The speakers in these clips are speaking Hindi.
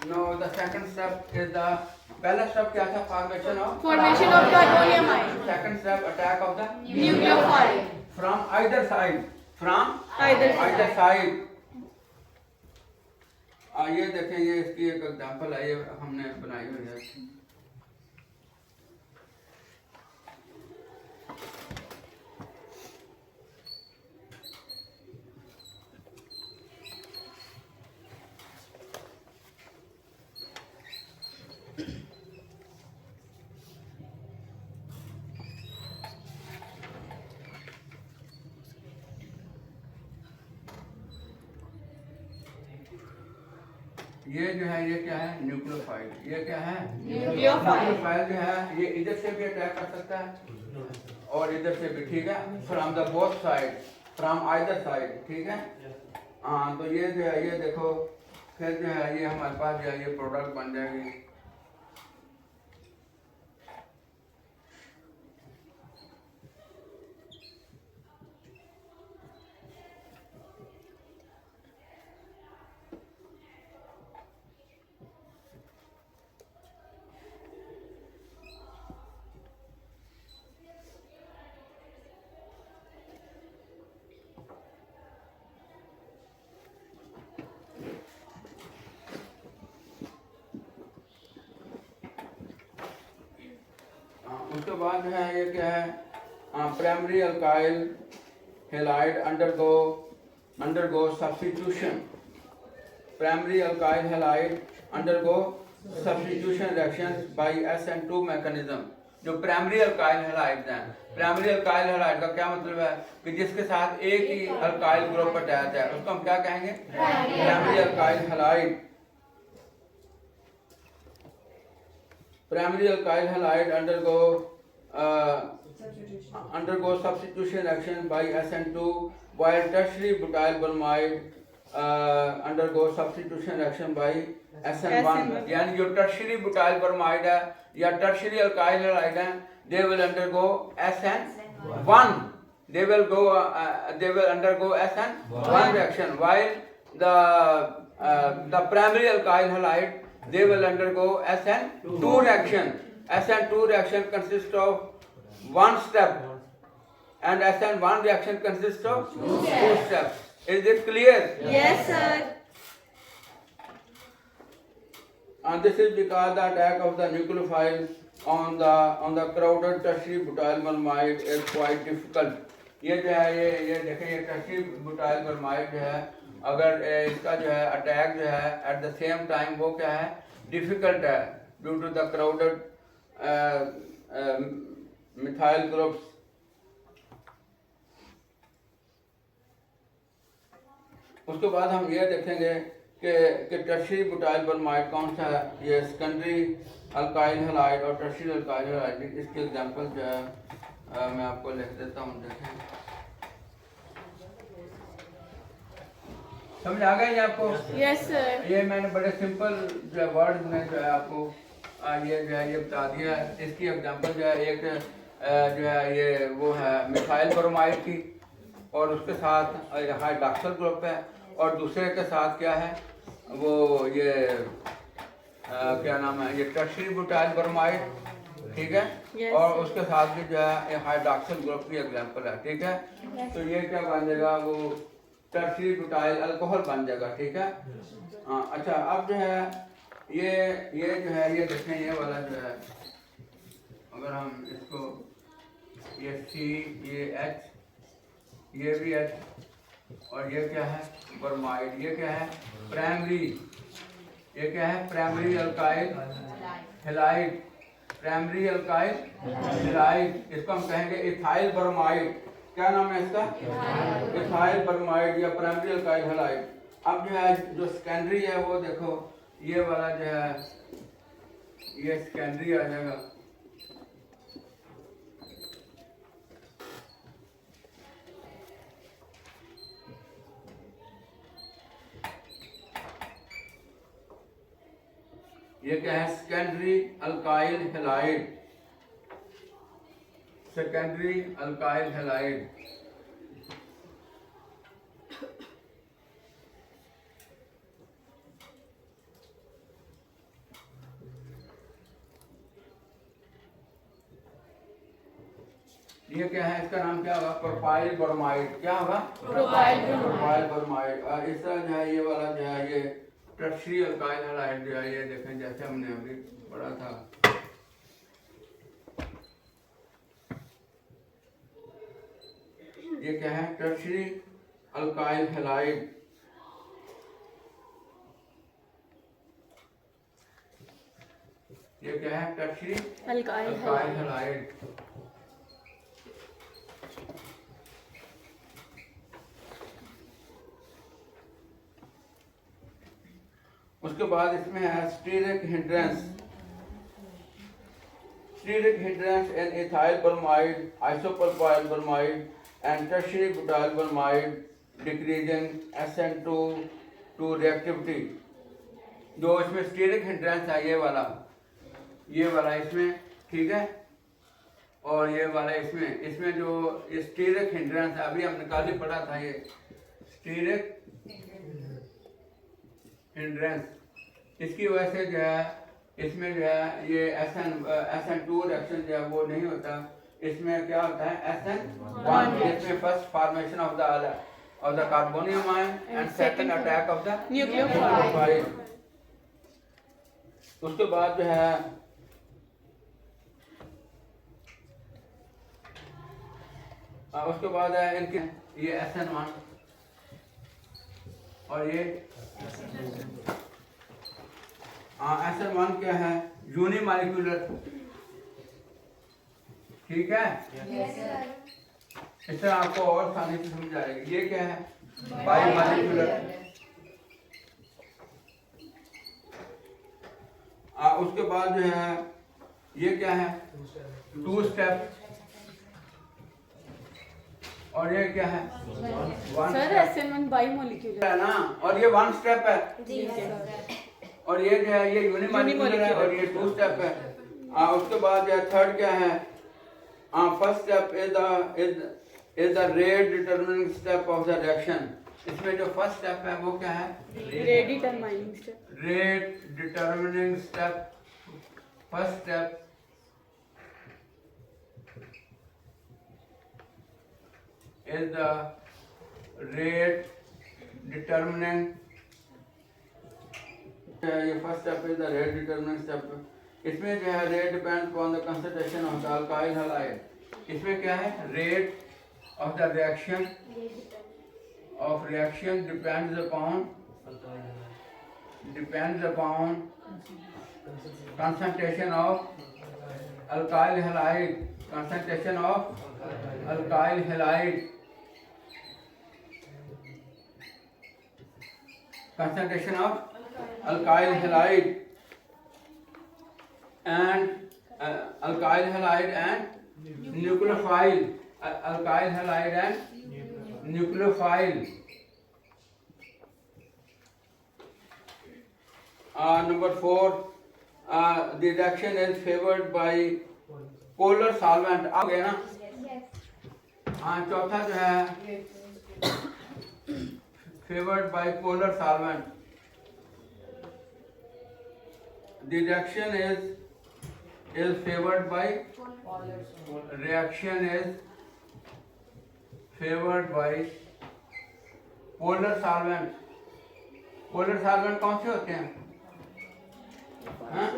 No, the second step is the पहला स्टेप क्या था? Formation of carboniamide. Second step attack of the Nucleophile. From either side Either either side. Side. ये देखें, ये इसकी एक एग्जांपल है, ये हमने बनाई हुई है। ये जो है, ये क्या है? न्यूक्लियोफाइल। ये क्या है? Nucleophile. न्यूक्लियोफाइल जो है, ये इधर से भी अटैक कर सकता है और इधर से भी, ठीक है? From the both side, from either side, ठीक है? हाँ, तो ये जो है, ये देखो, फिर जो है ये हमारे पास जो है ये प्रोडक्ट बन जाएगी। उसके बाद जो है ये क्या है? Primary alkyl halide undergo substitution. Primary alkyl halide undergo substitution reaction by SN2 mechanism. जो प्राइमरी अल्काइल हैलाइड हैं, प्राइमरी अल्काइल हैलाइड का क्या मतलब है? कि जिसके साथ एक ही अल्काइल ग्रुप अटैच है, उसको हम क्या कहेंगे? Primary alkyl halide. Primary alkyl halide undergo substitution reaction by SN2, while tertiary butyl bromide undergo substitution reaction by SN1। यानी जो tertiary butyl bromide है या tertiary alkyl halide है, they will undergo SN1। They will undergo SN1 reaction, while the primary alkyl halide they will undergo SN2 reaction. SN2 reaction consists of one step and SN1 reaction consists of two steps. Is it clear? Yes, sir. And this is because the attack of the nucleophile on the crowded tertiary butyl bromide is quite difficult. ये जो है, ये देखें, ये tertiary butyl bromide जो है, अगर इसका जो है अटैक जो है एट द सेम टाइम वो क्या है? डिफिकल्ट है, due to the crowded methyl groups. उसके बाद हम ये देखेंगे कि टर्शियरी बुटाइल ब्रोमाइड कौन सा है? ये सेकेंडरी अल्काइल हैलाइड और टर्शियरी अल्काइल हैलाइड। इसके एग्जांपल जो है मैं आपको लिख देता हूँ, देखें। समझ आ गई आपको? Yes, sir. ये मैंने बड़े सिंपल जो है वर्ड में जो है आपको ये जो है ये बता दिया है। इसकी एग्जांपल जो है, एक जो है ये वो है मिथाइल ब्रोमाइड की, और उसके साथ हाइड्रॉक्सिल ग्रुप है, और दूसरे के साथ क्या है? वो ये क्या नाम है? ये टर्शियरी बुटाइल ब्रोमाइड, ठीक है? Yes. और उसके साथ भी जो है हाइड्रॉक्सिल ग्रुप की एग्जांपल है, ठीक है? Yes. तो ये क्या बन जाएगा? वो टर्शियरी बुटाइल अल्कोहल बन जाएगा, ठीक है? अच्छा, अब जो है ये जो है, ये देखें, ये वाला जो है, अगर हम इसको ये C, ये H, ये भी H, और ये क्या है? ब्रोमाइड। ये क्या है? प्राइमरी। ये क्या है? Primary alkyl halide. Primary alkyl halide, इसको हम कहेंगे इथाइल ब्रोमाइड। क्या नाम है इसका? इथाइल ब्रोमाइड या प्राइमरी अल्काइल हैलाइड। अब जो है, जो सेकेंडरी है वो देखो, ये वाला जो है ये सेकेंडरी आ जाएगा। ये क्या है? Secondary alkyl halide. Secondary alkyl halide. ये क्या है, इसका नाम क्या होगा, प्रोपाइल ब्रोमाइड। क्या होगा, Propyl bromide. Propyl bromide. और इस तरह जो है ये वाला जो है ये टर्शियरी अल्काइल हैलाइड जो है ये देखें जैसे हमने अभी पढ़ा था। ये क्या है, टर्शियरी अल्काइल हैलाइड। ये क्या है, tertiary Alkyl alkyl halide. Halide. उसके बाद इसमें है steric hindrance. Steric hindrance in ethyl bromide, isopropyl bromide and tertiary butyl bromide decreasing SN2 to reactivity. जो इसमें स्टीरिक हिंड्रेंस है ये वाला इसमें, ठीक है। और ये वाला इसमें जो स्टीरिक हिंड्रेंस है अभी हमने कल ही पढ़ा था, ये स्टीरिक हिंड्रेंस, इसकी वजह से जो है इसमें जो है ये SN2 रिएक्शन जो है वो नहीं होता। इसमें क्या होता है, SN1, इसमें first formation of the carbonium ion and second attack of the Nucleophile. उसके बाद जो है उसके बाद है इनके ये SN1 और ये SN1 क्या है, यूनिमॉलिक्यूलर, ठीक है। इस तरह आपको और आसानी से समझ आएगी। ये क्या है, बाइमॉलिक्यूलर। उसके बाद जो है ये क्या है, 2 स्टेप। और ये क्या है, 1 Sir, स्टेप SN1 bimolecular. है ना, और ये 1 स्टेप है। और ये जो है ये यूनिमॉलिक्यूलर है और ये 2 स्टेप है। उसके बाद जो है थर्ड क्या है, first step is the rate determining step of the reaction. इसमें जो फर्स्ट स्टेप है वो क्या है, Rate determining step. Rate determining step. First step is the rate determining, ये first step is the rate determining step। इसमें जो है rate depends upon the concentration of the alkyl halide। इसमें क्या है, rate of the reaction depends upon concentration of alkyl halide, concentration of alkyl halide, concentration of alkyl halide and alkyl halide and nucleophile, alkyl halide and nucleophile। Number 4, the reaction is favored by polar solvent। आ गया ना। चौथा जो है favored by polar solvent। The reaction is favored by polar solvent। polar solvent कौन से होते हैं, हाँ?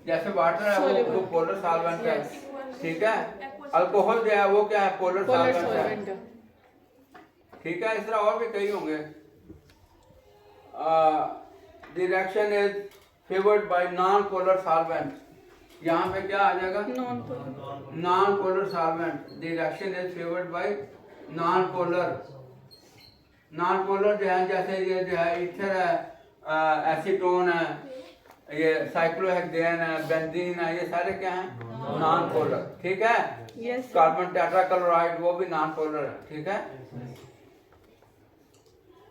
जैसे वाटर है वो पोलर सॉल्वेंट है, ठीक है। अल्कोहल जो है वो क्या है, पोलर Polar सॉल्वेंट है, solvent. ठीक है। इस तरह और भी कई होंगे। The reaction is favoured bye non polar solvent. यहाँ पे क्या आ जाएगा, Non-polar. Non polar solvent. The reaction is favoured bye non polar. Non polar जो है जैसे ये जो है ईथर है, एसीटोन है, ये साइक्लोहेक्सेन है, बेंजीन है, ये सारे क्या हैं, नॉन पोलर, ठीक है। Yes. कार्बन टेट्राक्लोराइड वो भी नॉन पोलर है, ठीक है।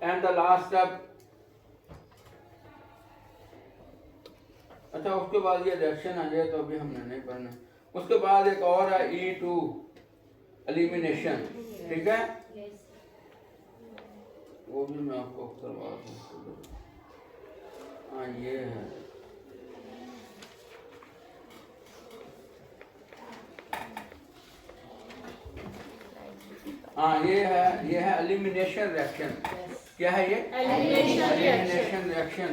एंड द लास्ट स्टेप, अच्छा उसके बाद ये रिएक्शन है, ये तो अभी हमने नहीं पढ़ना। उसके बाद एक और है E2 एलिमिनेशन, ठीक है। वो भी मैं आपको करवा दूँ। हाँ ये है, हाँ ये है एलिमिनेशन रिएक्शन। क्या है ये? Elimination reaction. रिएक्शन।